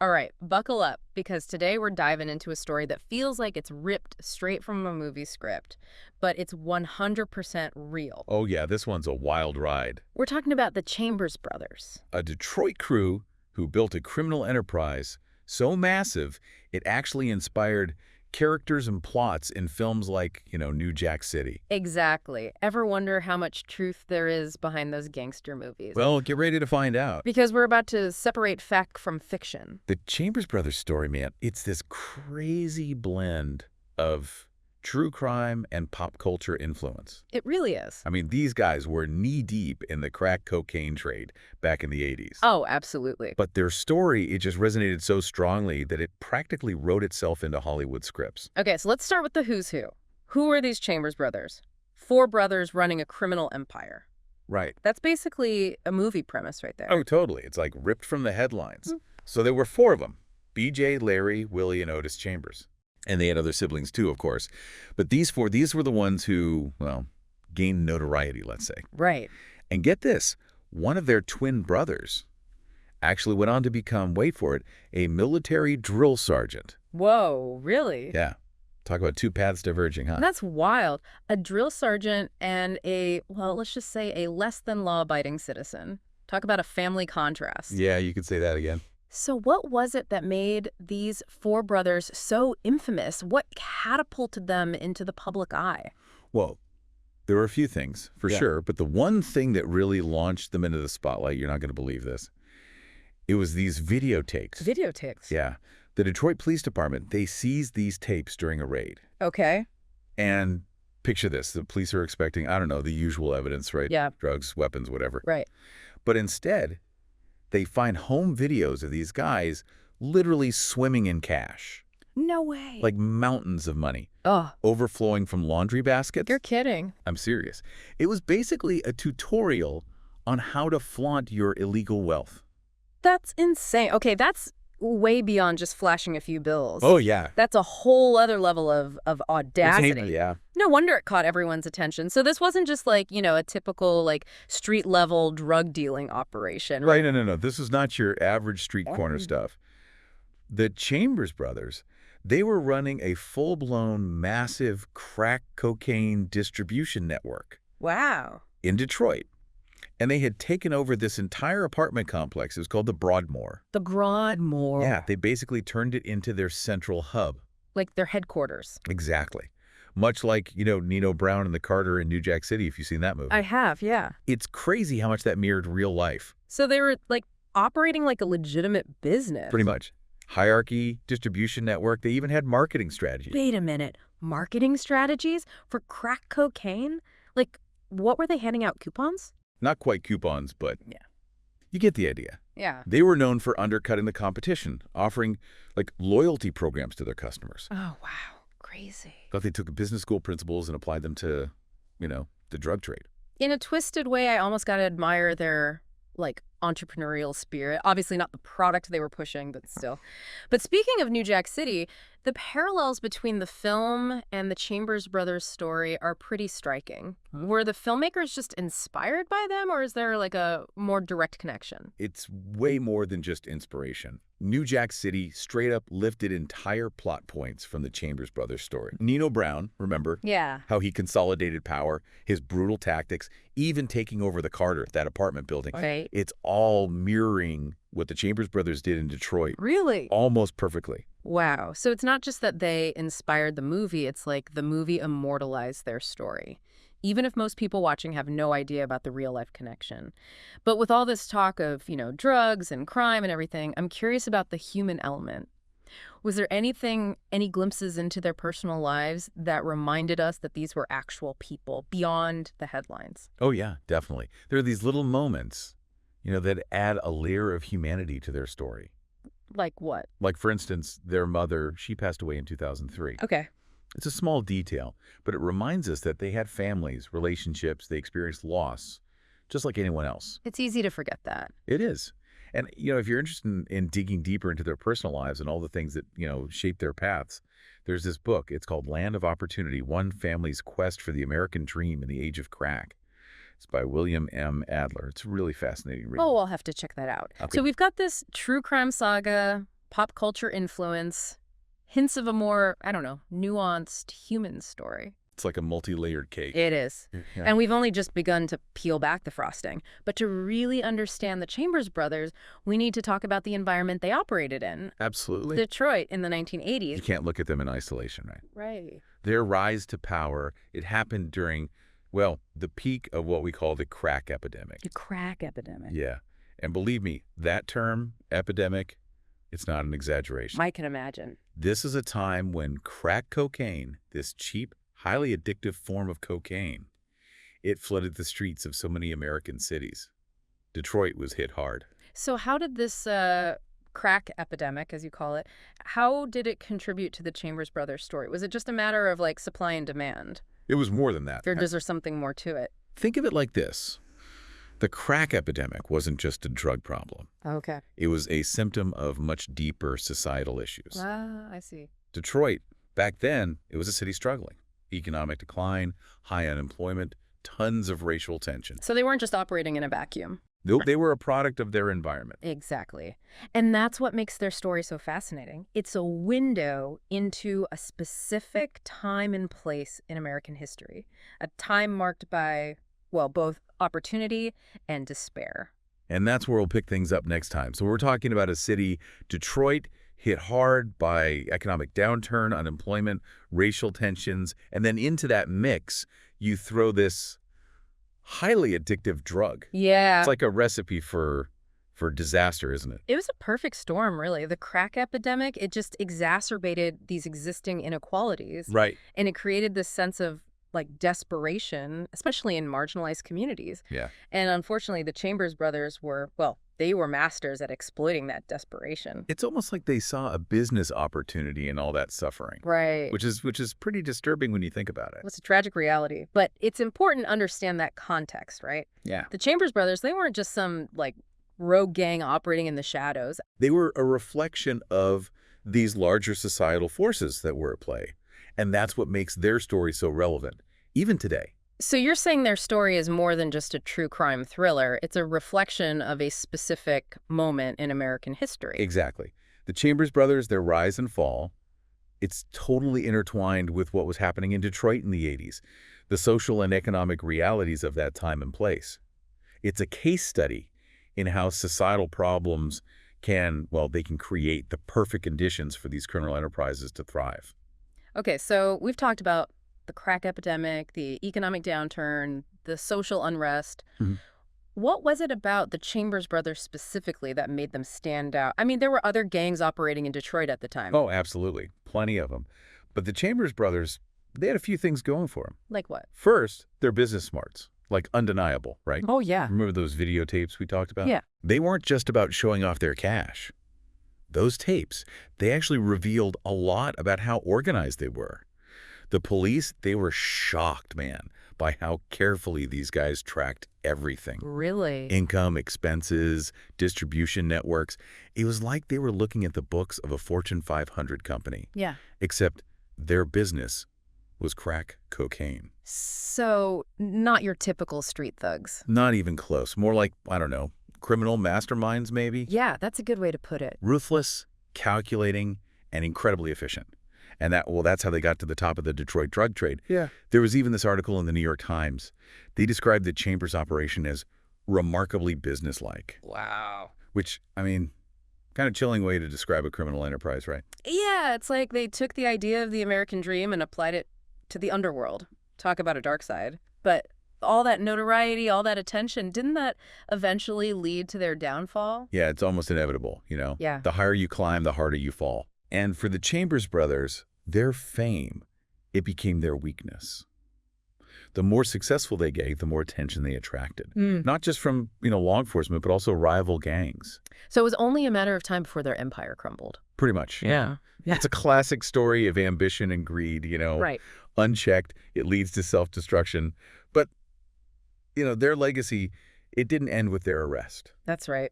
All right, buckle up, because today we're diving into a story that feels like it's ripped straight from a movie script, but it's 100% real. Oh yeah, this one's a wild ride. We're talking about the Chambers brothers. A Detroit crew who built a criminal enterprise so massive it actually inspired characters and plots in films like, New Jack City. Exactly. Ever wonder how much truth there is behind those gangster movies? Well, get ready to find out. Because we're about to separate fact from fiction. The Chambers Brothers story, man, it's this crazy blend of true crime and pop culture influence. It really is. I mean, these guys were knee-deep in the crack cocaine trade back in the 80s. Oh, absolutely. But their story, it just resonated so strongly that it practically wrote itself into Hollywood scripts. Okay, so let's start with the who's who. Who are these Chambers brothers? Four brothers running a criminal empire. Right. That's basically a movie premise right there. Oh, totally. It's like ripped from the headlines. So there were four of them: BJ, Larry, Willie, and Otis Chambers. And they had other siblings too, of course. But these four, these were the ones who, well, gained notoriety, let's say. Right. And get this, one of their twin brothers actually went on to become, wait for it, a military drill sergeant. Whoa, really? Yeah. Talk about two paths diverging, huh? That's wild. A drill sergeant and well, let's just say a less than law-abiding citizen. Talk about a family contrast. Yeah, you could say that again. So what was it that made these four brothers so infamous? What catapulted them into the public eye? Well, there were a few things, for sure, but the one thing that really launched them into the spotlight, you're not going to believe this, it was these videotapes. Videotapes? Yeah. The Detroit Police Department, they seized these tapes during a raid. Okay. And picture this, the police are expecting, I don't know, the usual evidence, right? Yeah. Drugs, weapons, whatever. Right. But instead, they find home videos of these guys literally swimming in cash. No way. Like mountains of money. Oh. Overflowing from laundry baskets. You're kidding. I'm serious. It was basically a tutorial on how to flaunt your illegal wealth. That's insane. Okay, that's way beyond just flashing a few bills. Oh, yeah. That's a whole other level of audacity. Yeah. No wonder it caught everyone's attention. So this wasn't just like, a typical like street level drug dealing operation. Right, no. This is not your average street corner stuff. The Chambers brothers, they were running a full-blown massive crack cocaine distribution network. Wow. In Detroit. And they had taken over this entire apartment complex. It was called the Broadmoor. The Broadmoor. Yeah, they basically turned it into their central hub. Like their headquarters. Exactly. Much like, Nino Brown and the Carter in New Jack City, if you've seen that movie. I have, yeah. It's crazy how much that mirrored real life. So they were like operating like a legitimate business. Pretty much. Hierarchy, distribution network. They even had marketing strategies. Wait a minute. Marketing strategies for crack cocaine? Like, what were they handing out, coupons? Not quite coupons, but yeah, you get the idea. Yeah. They were known for undercutting the competition, offering like loyalty programs to their customers. Oh, wow. Crazy. Thought they took business school principles and applied them to, the drug trade. In a twisted way, I almost got to admire their like entrepreneurial spirit. Obviously not the product they were pushing, but still. But speaking of New Jack City, the parallels between the film and the Chambers brothers story are pretty striking. Were the filmmakers just inspired by them, or is there like a more direct connection? It's way more than just inspiration. New Jack City straight up lifted entire plot points from the Chambers brothers story. Nino Brown, remember? Yeah. How he consolidated power, his brutal tactics, even taking over the Carter, that apartment building. Right. It's all mirroring what the Chambers brothers did in Detroit. Really? Almost perfectly. Wow. So it's not just that they inspired the movie, it's like the movie immortalized their story, even if most people watching have no idea about the real-life connection. But with all this talk of, drugs and crime and everything, I'm curious about the human element. Was there any glimpses into their personal lives that reminded us that these were actual people beyond the headlines? Oh, yeah, definitely. There are these little moments, that add a layer of humanity to their story. Like what? Like, for instance, their mother, she passed away in 2003. Okay. It's a small detail, but it reminds us that they had families, relationships, they experienced loss, just like anyone else. It's easy to forget that. It is. And, if you're interested in digging deeper into their personal lives and all the things that, shape their paths, there's this book. It's called Land of Opportunity, One Family's Quest for the American Dream in the Age of Crack. It's by William M. Adler. It's a really fascinating read. Oh, I'll have to check that out. Okay. So we've got this true crime saga pop culture influence, hints of a more, I don't know, nuanced human story. It's like a multi-layered cake. It is. Yeah. And we've only just begun to peel back the frosting. But to really understand the Chambers brothers, we need to talk about the environment they operated in. Absolutely. Detroit in the You 1980s. can't look at them in isolation, right? Right. Their rise to power, it happened during, well, the peak of what we call the crack epidemic. The crack epidemic. Yeah. And believe me, that term, epidemic, it's not an exaggeration. I can imagine. This is a time when crack cocaine, this cheap, highly addictive form of cocaine, it flooded the streets of so many American cities. Detroit was hit hard. So how did this crack epidemic, as you call it, how did it contribute to the Chambers brothers story? Was it just a matter of like supply and demand? It was more than that. Or is there something more to it? Think of it like this. The crack epidemic wasn't just a drug problem. Okay. It was a symptom of much deeper societal issues. Ah, I see. Detroit, back then, it was a city struggling. Economic decline, high unemployment, tons of racial tension. So they weren't just operating in a vacuum. They were a product of their environment. Exactly. And that's what makes their story so fascinating. It's a window into a specific time and place in American history, a time marked by, well, both opportunity and despair. And that's where we'll pick things up next time. So we're talking about a city, Detroit, hit hard by economic downturn, unemployment, racial tensions, and then into that mix, you throw this highly addictive drug. Yeah. It's like a recipe for disaster, isn't it? It was a perfect storm, really. The crack epidemic, it just exacerbated these existing inequalities. Right. And it created this sense of like desperation, especially in marginalized communities. Yeah. And unfortunately, the Chambers brothers were, well, they were masters at exploiting that desperation. It's almost like they saw a business opportunity in all that suffering. Right. Which is pretty disturbing when you think about it. It's a tragic reality. But it's important to understand that context, right? Yeah. The Chambers brothers, they weren't just some like rogue gang operating in the shadows. They were a reflection of these larger societal forces that were at play. And that's what makes their story so relevant, even today. So you're saying their story is more than just a true crime thriller. It's a reflection of a specific moment in American history. Exactly. The Chambers brothers, their rise and fall, it's totally intertwined with what was happening in Detroit in the 80s, the social and economic realities of that time and place. It's a case study in how societal problems can, well, they can create the perfect conditions for these criminal enterprises to thrive. Okay, so we've talked about the crack epidemic, the economic downturn, the social unrest. Mhm. What was it about the Chambers brothers specifically that made them stand out? I mean, there were other gangs operating in Detroit at the time. Oh, absolutely. Plenty of them. But the Chambers brothers, they had a few things going for them. Like what? First, their business smarts, like undeniable, right? Oh, yeah. Remember those videotapes we talked about? Yeah. They weren't just about showing off their cash. Those tapes, they actually revealed a lot about how organized they were. The police, they were shocked, man, by how carefully these guys tracked everything. Really? Income, expenses, distribution networks. It was like they were looking at the books of a Fortune 500 company. Yeah. Except their business was crack cocaine. So not your typical street thugs. Not even close. More like, I don't know, criminal masterminds maybe? Yeah, that's a good way to put it. Ruthless, calculating, and incredibly efficient. And that's how they got to the top of the Detroit drug trade. Yeah. There was even this article in the New York Times. They described the Chambers operation as remarkably businesslike. Wow. Which, I mean, kind of chilling way to describe a criminal enterprise, right? Yeah, it's like they took the idea of the American dream and applied it to the underworld. Talk about a dark side. But all that notoriety, all that attention, didn't that eventually lead to their downfall? Yeah, it's almost inevitable, you know? Yeah. The higher you climb, the harder you fall. And for the Chambers brothers, their fame, it became their weakness. The more successful they get, the more attention they attracted. Not just from, law enforcement, but also rival gangs. So it was only a matter of time before their empire crumbled. Pretty much. Yeah. It's a classic story of ambition and greed, Right. Unchecked, it leads to self-destruction. But, their legacy, it didn't end with their arrest. That's right.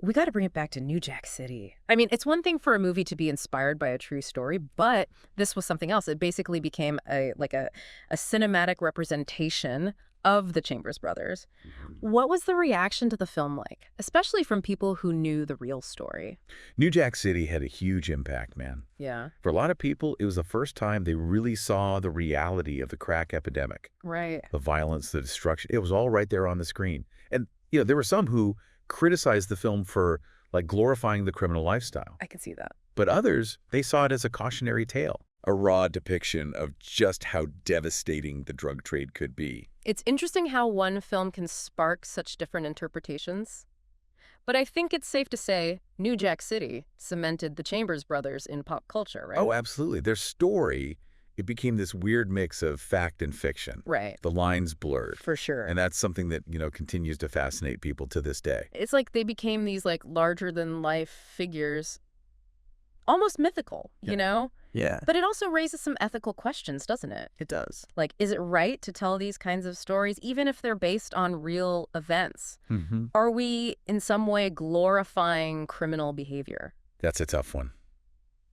We got to bring it back to New Jack City. I mean, it's one thing for a movie to be inspired by a true story, but this was something else. It basically became a cinematic representation of the Chambers brothers. Mhm. What was the reaction to the film like, especially from people who knew the real story? New Jack City had a huge impact, man. Yeah. For a lot of people, it was the first time they really saw the reality of the crack epidemic, Right. the violence, the destruction. It was all right there on the screen. And, there were some who criticized the film for, like, glorifying the criminal lifestyle. I can see that. But others, they saw it as a cautionary tale, a raw depiction of just how devastating the drug trade could be. It's interesting how one film can spark such different interpretations. But I think it's safe to say New Jack City cemented the Chambers brothers in pop culture, right? Oh, absolutely. Their story, it became this weird mix of fact and fiction. Right. The lines blurred. For sure. And that's something that, continues to fascinate people to this day. It's like they became these like larger than life figures, almost mythical, Yeah. you know? Yeah, But it also raises some ethical questions, doesn't it? it does. Like, is it right to tell these kinds of stories, even if they're based on real events? Mm-hmm. Are we in some way glorifying criminal behavior? That's a tough one.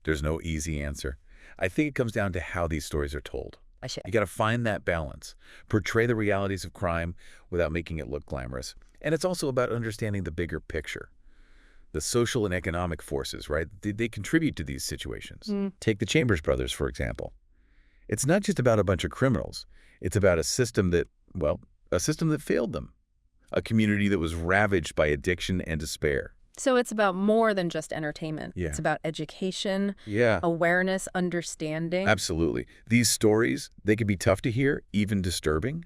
There's no easy answer. I think it comes down to how these stories are told. I should. You got to find that balance, portray the realities of crime without making it look glamorous. And it's also about understanding the bigger picture. The social and economic forces, right? They contribute to these situations. Take the Chambers brothers, for example. It's not just about a bunch of criminals. It's about a system that failed them. A community that was ravaged by addiction and despair. So it's about more than just entertainment. Yeah. It's about education, Yeah. awareness, understanding. Absolutely. These stories, they can be tough to hear, even disturbing,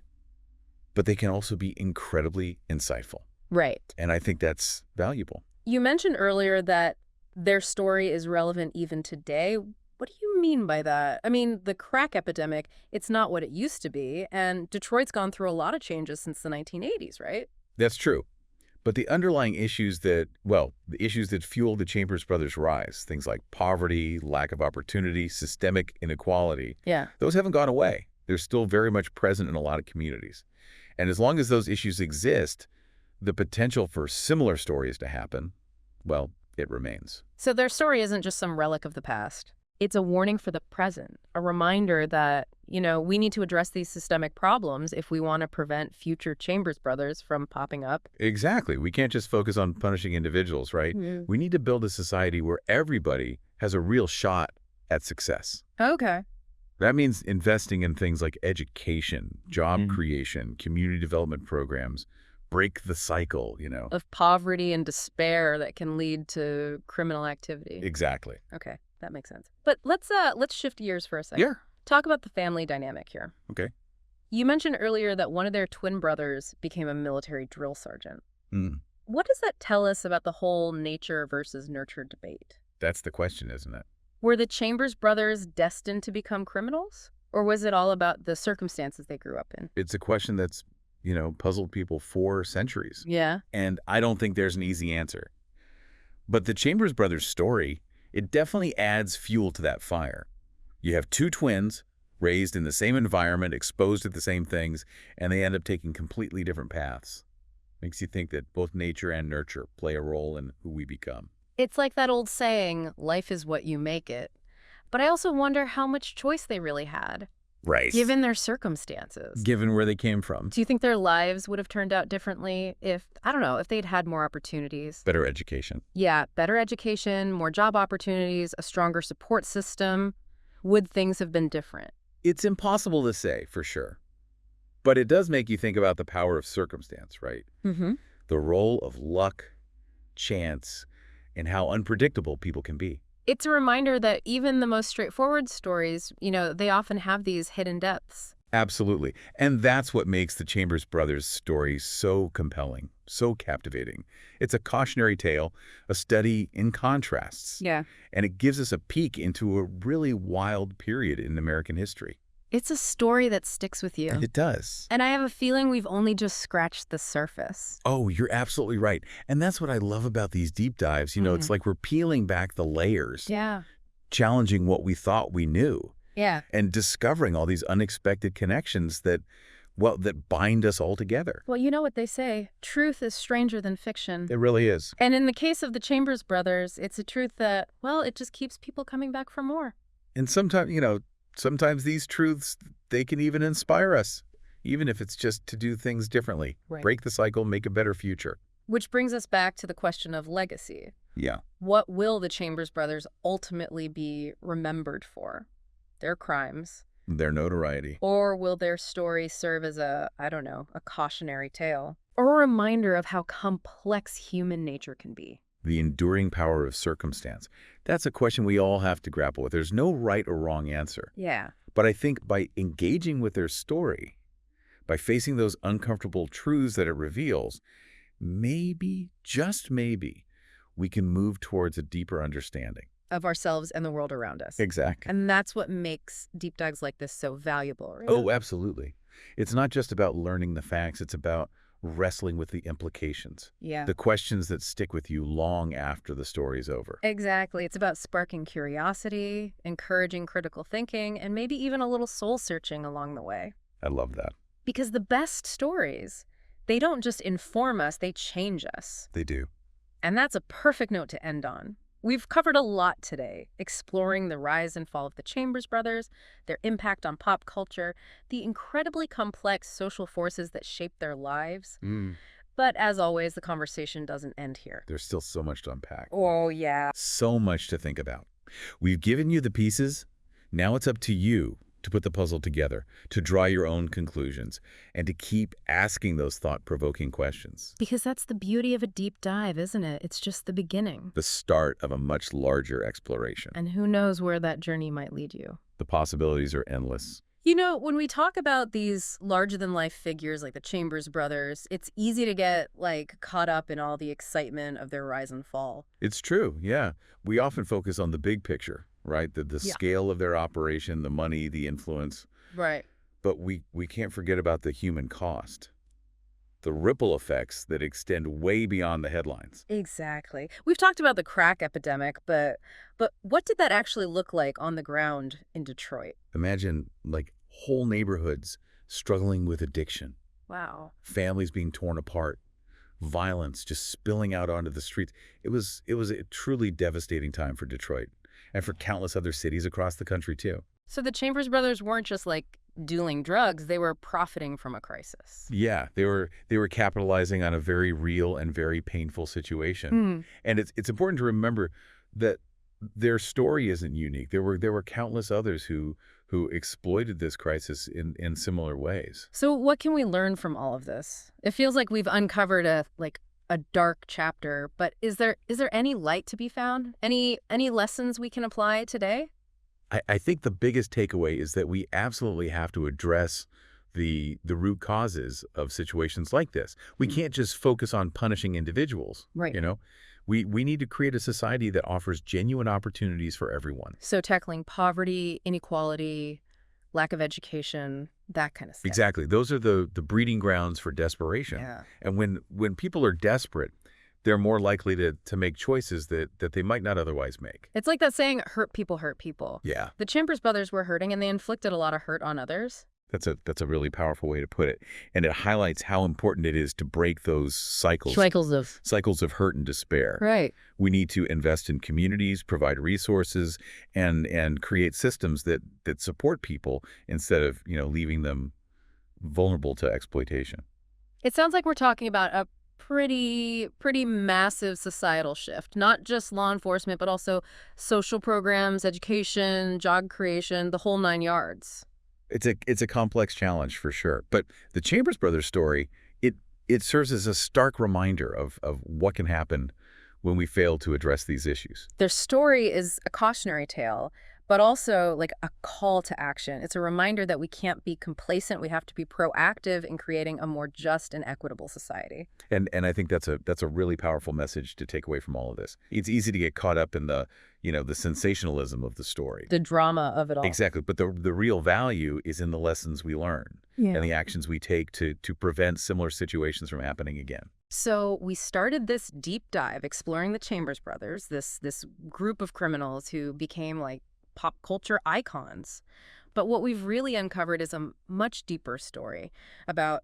but they can also be incredibly insightful. Right. And I think that's valuable. You mentioned earlier that their story is relevant even today. What do you mean by that? I mean, the crack epidemic, it's not what it used to be, and Detroit's gone through a lot of changes since the 1980s, right? That's true. But the underlying issues the issues that fueled the Chambers brothers' rise, things like poverty, lack of opportunity, systemic inequality, Yeah. those haven't gone away. They're still very much present in a lot of communities. And as long as those issues exist, the potential for similar stories to happen, it remains. So their story isn't just some relic of the past. It's a warning for the present, a reminder that, we need to address these systemic problems if we want to prevent future Chambers brothers from popping up. Exactly. We can't just focus on punishing individuals, right? Mm. We need to build a society where everybody has a real shot at success. Okay. That means investing in things like education, job Mhm. creation, community development programs, break the cycle, Of poverty and despair that can lead to criminal activity. Exactly. Okay, that makes sense. But let's shift gears for a second. Yeah. Talk about the family dynamic here. Okay. You mentioned earlier that one of their twin brothers became a military drill sergeant. Mm. What does that tell us about the whole nature versus nurture debate? That's the question, isn't it? Were the Chambers brothers destined to become criminals? Or was it all about the circumstances they grew up in? It's a question that's, puzzled people for centuries. Yeah. And I don't think there's an easy answer. But the Chambers brothers' story, it definitely adds fuel to that fire. You have two twins raised in the same environment, exposed to the same things, and they end up taking completely different paths. Makes you think that both nature and nurture play a role in who we become. It's like that old saying, life is what you make it. But I also wonder how much choice they really had, Right. given their circumstances. Given where they came from. Do you think their lives would have turned out differently if they'd had more opportunities? Better education. Yeah, better education, more job opportunities, a stronger support system. Would things have been different? It's impossible to say for sure. But it does make you think about the power of circumstance, right? Mm-hmm. The role of luck, chance, and how unpredictable people can be. It's a reminder that even the most straightforward stories, they often have these hidden depths. Absolutely. And that's what makes the Chambers brothers' story so compelling, so captivating. It's a cautionary tale, a study in contrasts. Yeah. And it gives us a peek into a really wild period in American history. It's a story that sticks with you. It does. And I have a feeling we've only just scratched the surface. Oh, you're absolutely right. And that's what I love about these deep dives. It's like we're peeling back the layers, Yeah. challenging what we thought we knew, Yeah. and discovering all these unexpected connections that bind us all together. Well, you know what they say, truth is stranger than fiction. It really is. And in the case of the Chambers brothers, it's a truth that, it just keeps people coming back for more. And sometimes these truths, they can even inspire us. even if it's just to do things differently. Right. Break the cycle, make a better future. Which brings us back to the question of legacy. Yeah. What will the Chambers brothers ultimately be remembered for? Their crimes? Their notoriety. Or will their story serve as I don't know, a cautionary tale? Or a reminder of how complex human nature can be? The enduring power of circumstance. That's a question we all have to grapple with. There's no right or wrong answer. Yeah. But I think by engaging with their story, by facing those uncomfortable truths that it reveals, maybe, just maybe, we can move towards a deeper understanding. Of ourselves and the world around us. Exactly. And that's what makes deep dives like this so valuable, right? Oh, absolutely. It's not just about learning the facts. It's about wrestling with the implications. Yeah. The questions that stick with you long after the story's over. Exactly. It's about sparking curiosity, encouraging critical thinking, and maybe even a little soul searching along the way. I love that. Because the best stories, they don't just inform us, they change us. They do. And that's a perfect note to end on. We've covered a lot today, exploring the rise and fall of the Chambers brothers, their impact on pop culture, the incredibly complex social forces that shape their lives. But as always, the conversation doesn't end here. There's still so much to unpack. Oh, yeah. So much to think about. We've given you the pieces. Now it's up to you to put the puzzle together, to draw your own conclusions, and to keep asking those thought-provoking questions. Because that's the beauty of a deep dive, isn't it? It's just the beginning. The start of a much larger exploration. And who knows where that journey might lead you. The possibilities are endless. You know, when we talk about these larger-than-life figures like the Chambers brothers, it's easy to get, caught up in all the excitement of their rise and fall. It's true, yeah. We often focus on the big picture, right? The Yeah. scale of their operation, the money, the influence. Right. But we can't forget about the human cost. The ripple effects that extend way beyond the headlines. Exactly. We've talked about the crack epidemic, but what did that actually look like on the ground in Detroit? Imagine, whole neighborhoods struggling with addiction, Wow. families being torn apart, violence just spilling out onto the streets. It was a truly devastating time for Detroit and for countless other cities across the country, too. So the Chambers brothers weren't just dealing drugs, they were profiting from a crisis. Yeah, they were capitalizing on a very real and very painful situation. And it's important to remember that their story isn't unique. There were countless others who exploited this crisis in similar ways. So what can we learn from all of this? It feels like we've uncovered a dark chapter, but is there any light to be found? Any lessons we can apply today? I think the biggest takeaway is that we absolutely have to address the root causes of situations like this. We can't just focus on punishing individuals. Right. We need to create a society that offers genuine opportunities for everyone. So tackling poverty, inequality, lack of education, that kind of stuff. Exactly. Those are the breeding grounds for desperation. Yeah. And when people are desperate, they're more likely to make choices that they might not otherwise make. It's like that saying, hurt people hurt people. Yeah. The Chambers brothers were hurting, and they inflicted a lot of hurt on others. That's a really powerful way to put it. And it highlights how important it is to break those cycles of hurt and despair. Right. We need to invest in communities, provide resources, and create systems that support people instead of, leaving them vulnerable to exploitation. It sounds like we're talking about a pretty massive societal shift, not just law enforcement, but also social programs, education, job creation, the whole 9 yards. It's a complex challenge for sure. But the Chambers brothers story, it serves as a stark reminder of what can happen when we fail to address these issues. Their story is a cautionary tale, but also a call to action. It's a reminder that we can't be complacent. We have to be proactive in creating a more just and equitable society. And I think that's a really powerful message to take away from all of this. It's easy to get caught up in the sensationalism of the story. The drama of it all. Exactly. But the real value is in the lessons we learn and the actions we take to prevent similar situations from happening again. So we started this deep dive exploring the Chambers brothers, this group of criminals who became pop culture icons. But what we've really uncovered is a much deeper story about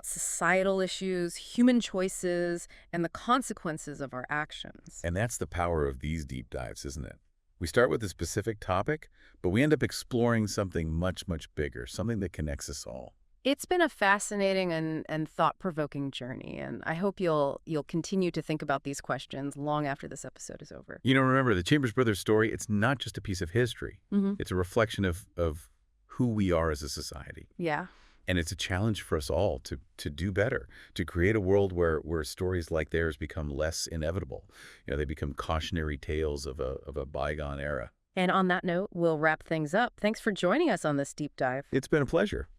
societal issues, human choices, and the consequences of our actions. And that's the power of these deep dives, isn't it? We start with a specific topic, but we end up exploring something much, much bigger, something that connects us all. It's been a fascinating and thought-provoking journey, and I hope you'll continue to think about these questions long after this episode is over. Remember, the Chambers Brothers story, it's not just a piece of history. Hmm. It's a reflection of who we are as a society. Yeah. And it's a challenge for us all to do better, to create a world where stories like theirs become less inevitable. They become cautionary tales of a bygone era. And on that note, we'll wrap things up. Thanks for joining us on this deep dive. It's been a pleasure.